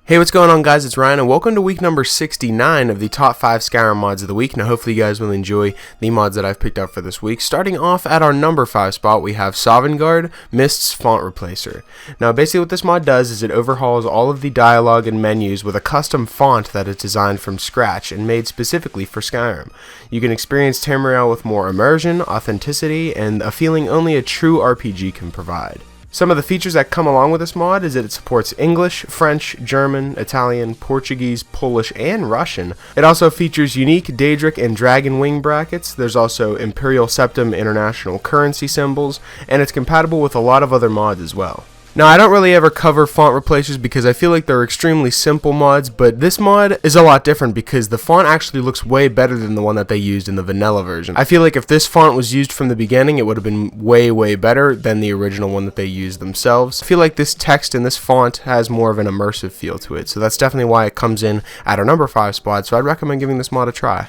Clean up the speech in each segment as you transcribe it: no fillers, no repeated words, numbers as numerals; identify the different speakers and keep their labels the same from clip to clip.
Speaker 1: Hey, what's going on, guys? It's Ryan, and welcome to week number 69 of the top 5 Skyrim mods of the week. Now, hopefully you guys will enjoy the mods that I've picked up for this week. Starting off at our number 5 spot, we have Sovngarde, Mist's Font Replacer. Now, basically what this mod does is it overhauls all of the dialogue and menus with a custom font that is designed from scratch and made specifically for Skyrim. You can experience Tamriel with more immersion, authenticity, and a feeling only a true RPG can provide. Some of the features that come along with this mod is that it supports English, French, German, Italian, Portuguese, Polish, and Russian. It also features unique Daedric and Dragon Wing brackets. There's also Imperial Septum international currency symbols, and it's compatible with a lot of other mods as well. Now, I don't really ever cover font replacers because I feel like they're extremely simple mods, but this mod is a lot different because the font actually looks way better than the one that they used in the vanilla version. I feel like if this font was used from the beginning, it would have been way better than the original one that they used themselves. I feel like this text in this font has more of an immersive feel to it, so that's definitely why it comes in at our number 5 spot, so I'd recommend giving this mod a try.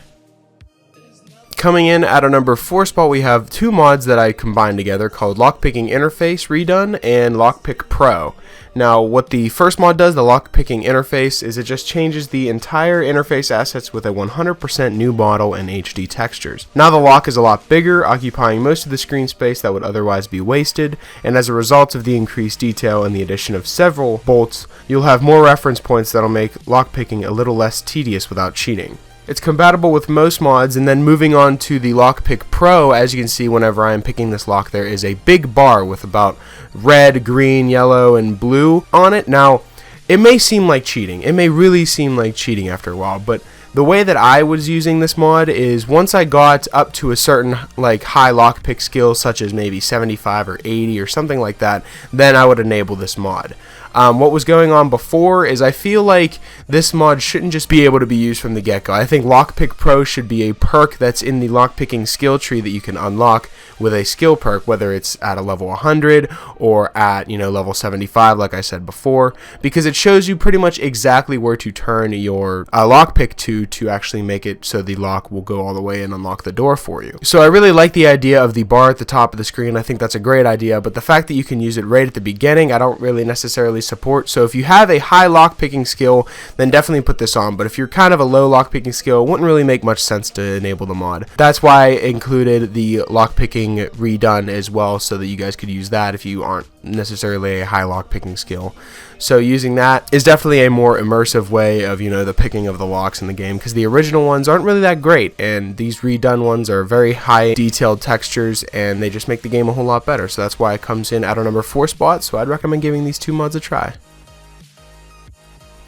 Speaker 1: Coming in at our number 4 spot, we have two mods that I combined together called Lockpicking Interface Redone and Lockpick Pro. Now, what the first mod does, the Lockpicking Interface, is it just changes the entire interface assets with a 100% new model and HD textures. Now the lock is a lot bigger, occupying most of the screen space that would otherwise be wasted, and as a result of the increased detail and the addition of several bolts, you'll have more reference points that'll make lockpicking a little less tedious without cheating. It's compatible with most mods, and then moving on to the Lockpick Pro, as you can see whenever I am picking this lock, there is a big bar with about red, green, yellow, and blue on it. Now, it may seem like cheating. It may really seem like cheating after a while, but the way that I was using this mod is once I got up to a certain high lockpick skill, such as maybe 75 or 80 or something like that, then I would enable this mod. What was going on before is I feel like this mod shouldn't just be able to be used from the get-go. I think Lockpick Pro should be a perk that's in the lockpicking skill tree that you can unlock with a skill perk, whether it's at a level 100 or at level 75 like I said before, because it shows you pretty much exactly where to turn your lockpick to actually make it so the lock will go all the way and unlock the door for you. So I really like the idea of the bar at the top of the screen. I think that's a great idea, but the fact that you can use it right at the beginning, I don't really necessarily support. So if you have a high lockpicking skill, then definitely put this on, but if you're kind of a low lockpicking skill, it wouldn't really make much sense to enable the mod. That's why I included the Lockpicking Redone as well, so that you guys could use that if you aren't necessarily a high lockpicking skill. So using that is definitely a more immersive way of the picking of the locks in the game, because the original ones aren't really that great, and these redone ones are very high detailed textures, and they just make the game a whole lot better. So that's why it comes in at our number 4 spot, so I'd recommend giving these two mods a try.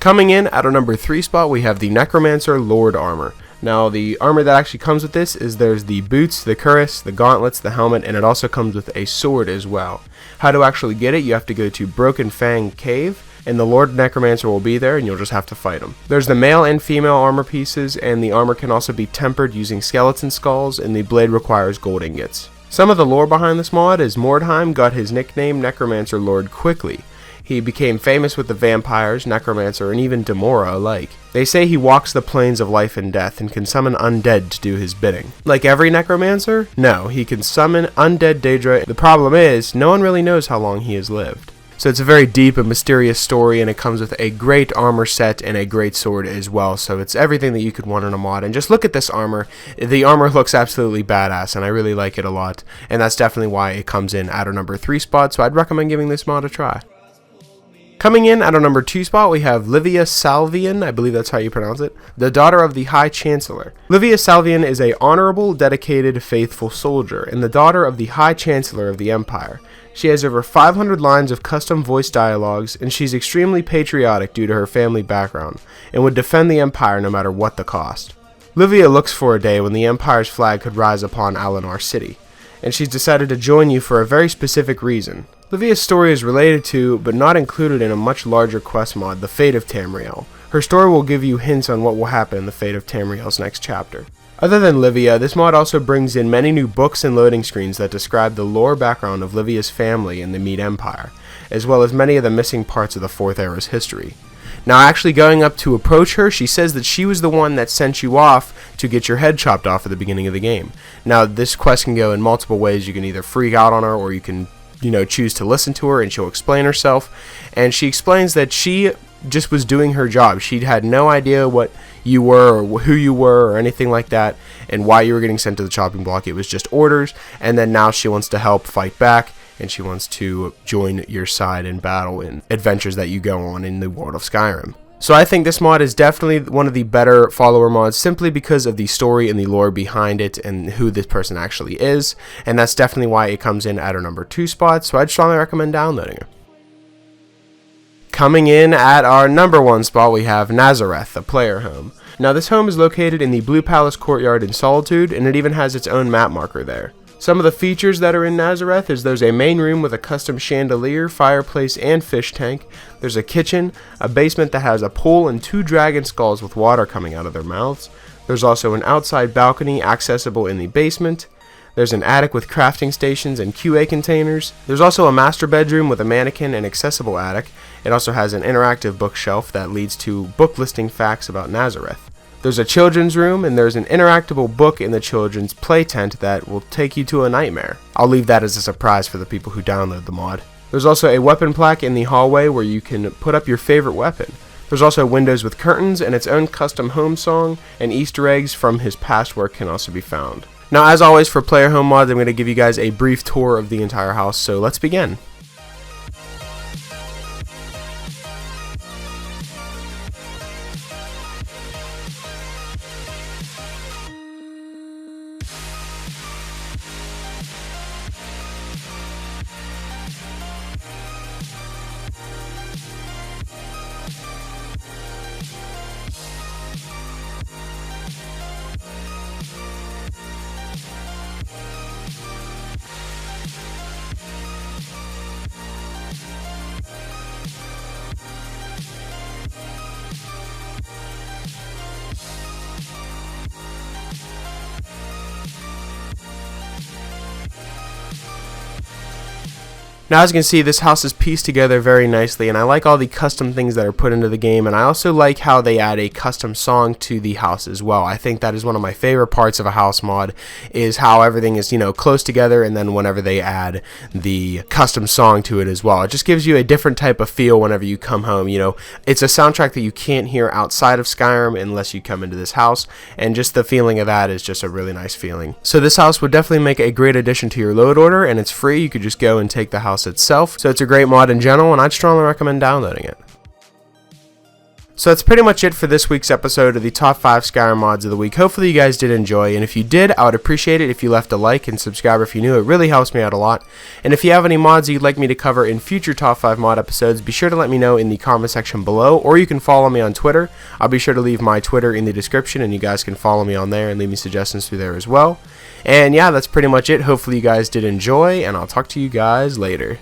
Speaker 1: Coming in at our number 3 spot, we have the Necromancer Lord Armor. Now, the armor that actually comes with this is there's the boots, the cuirass, the gauntlets, the helmet, and it also comes with a sword as well. How to actually get it, you have to go to Broken Fang Cave, and the Lord Necromancer will be there, and you'll just have to fight him. There's the male and female armor pieces, and the armor can also be tempered using skeleton skulls, and the blade requires gold ingots. Some of the lore behind this mod is Mordheim got his nickname Necromancer Lord quickly. He became famous with the vampires, Necromancer, and even Demora alike. They say he walks the plains of life and death and can summon undead to do his bidding. Like every Necromancer? No, he can summon undead Daedra. The problem is, no one really knows how long he has lived. So it's a very deep and mysterious story, and it comes with a great armor set and a great sword as well. So it's everything that you could want in a mod. And just look at this armor. The armor looks absolutely badass, and I really like it a lot. And that's definitely why it comes in at our number 3 spot, so I'd recommend giving this mod a try. Coming in at our number 2 spot, we have Livia Salvian, I believe that's how you pronounce it, the daughter of the High Chancellor. Livia Salvian is a honorable, dedicated, faithful soldier, and the daughter of the High Chancellor of the Empire. She has over 500 lines of custom voice dialogues, and she's extremely patriotic due to her family background, and would defend the Empire no matter what the cost. Livia looks for a day when the Empire's flag could rise upon Alinar City, and she's decided to join you for a very specific reason. Livia's story is related to, but not included in a much larger quest mod, the Fate of Tamriel. Her story will give you hints on what will happen in the Fate of Tamriel's next chapter. Other than Livia, this mod also brings in many new books and loading screens that describe the lore background of Livia's family in the Mead Empire, as well as many of the missing parts of the Fourth Era's history. Now, actually going up to approach her, she says that she was the one that sent you off to get your head chopped off at the beginning of the game. Now, this quest can go in multiple ways. You can either freak out on her, or you can choose to listen to her and she'll explain herself. And she explains that she just was doing her job. She had no idea what you were or who you were or anything like that and why you were getting sent to the chopping block. It was just orders, and then now she wants to help fight back, and she wants to join your side in battle in adventures that you go on in the world of Skyrim. So I think this mod is definitely one of the better follower mods, simply because of the story and the lore behind it and who this person actually is, and that's definitely why it comes in at our number 2 spot, so I'd strongly recommend downloading it. Coming in at our number 1 spot, we have Nazareth, a player home. Now this home is located in the Blue Palace Courtyard in Solitude, and it even has its own map marker there. Some of the features that are in Nazareth is there's a main room with a custom chandelier, fireplace, and fish tank. There's a kitchen, a basement that has a pool, and 2 dragon skulls with water coming out of their mouths. There's also an outside balcony accessible in the basement. There's an attic with crafting stations and QA containers. There's also a master bedroom with a mannequin and accessible attic. It also has an interactive bookshelf that leads to book listing facts about Nazareth. There's a children's room, and there's an interactable book in the children's play tent that will take you to a nightmare. I'll leave that as a surprise for the people who download the mod. There's also a weapon plaque in the hallway where you can put up your favorite weapon. There's also windows with curtains and its own custom home song, and Easter eggs from his past work can also be found. Now, as always, for player home mods, I'm going to give you guys a brief tour of the entire house, so let's begin. Now, as you can see, this house is pieced together very nicely, and I like all the custom things that are put into the game, and I also like how they add a custom song to the house as well. I think that is one of my favorite parts of a house mod, is how everything is, close together, and then whenever they add the custom song to it as well. It just gives you a different type of feel whenever you come home. It's a soundtrack that you can't hear outside of Skyrim unless you come into this house, and just the feeling of that is just a really nice feeling. So this house would definitely make a great addition to your load order, and it's free. You could just go and take the house itself, so it's a great mod in general, and I'd strongly recommend downloading it. So that's pretty much it for this week's episode of the top 5 Skyrim mods of the week. Hopefully you guys did enjoy, and if you did, I would appreciate it if you left a like and subscribe if you knew. It really helps me out a lot. And if you have any mods you'd like me to cover in future top 5 mod episodes, be sure to let me know in the comment section below, or you can follow me on Twitter. I'll be sure to leave my Twitter in the description, and you guys can follow me on there and leave me suggestions through there as well. And yeah, that's pretty much it. Hopefully you guys did enjoy, and I'll talk to you guys later.